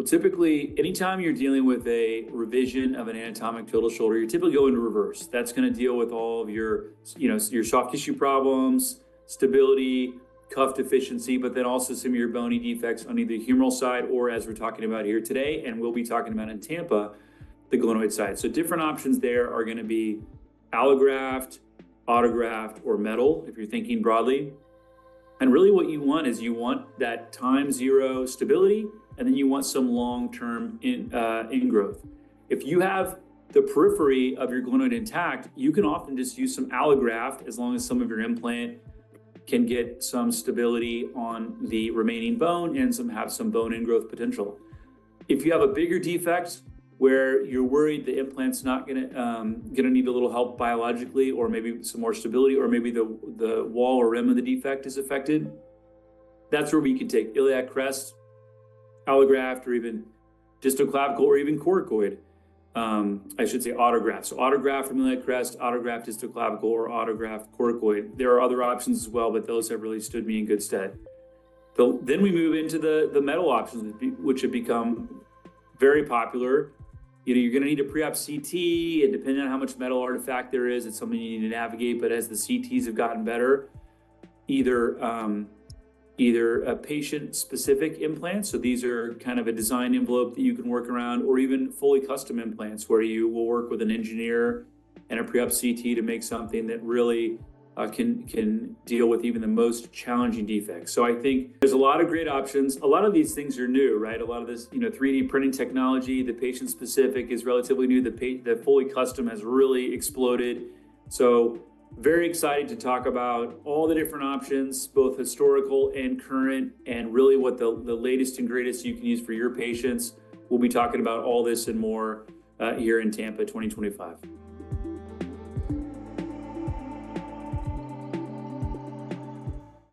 Well, typically, anytime you're dealing with a revision of an anatomic total shoulder, you're typically going to reverse. That's going to deal with all of your, your soft tissue problems, stability, cuff deficiency, but then also some of your bony defects on either the humeral side or, as we're talking about here today, and we'll be talking about in Tampa, the glenoid side. So different options there are going to be allograft, autograft, or metal, if you're thinking broadly. And really what you want is you want that time zero stability, and then you want some long-term ingrowth. If you have the periphery of your glenoid intact, you can often just use some allograft as long as some of your implant can get some stability on the remaining bone and have some bone ingrowth potential. If you have a bigger defect where you're worried the implant's not gonna need a little help biologically, or maybe some more stability, or maybe the wall or rim of the defect is affected, that's where we can take iliac crest, allograft, or even distal clavicle, or even coracoid. I should say autograft. So autograft from iliac crest, autograft distal clavicle, or autograft coracoid. There are other options as well, but those have really stood me in good stead. Then we move into the metal options, which have become very popular. You're going to need a pre-op CT, and depending on how much metal artifact there is, it's something you need to navigate. But as the CTs have gotten better, either a patient-specific implant, so these are kind of a design envelope that you can work around, or even fully custom implants where you will work with an engineer and a pre-op CT to make something that really can deal with even the most challenging defects. So I think there's a lot of great options. A lot of these things are new, right? A lot of this, 3D printing technology, the patient-specific is relatively new. The fully custom has really exploded. So very excited to talk about all the different options, both historical and current, and really what the latest and greatest you can use for your patients. We'll be talking about all this and more here in Tampa 2025.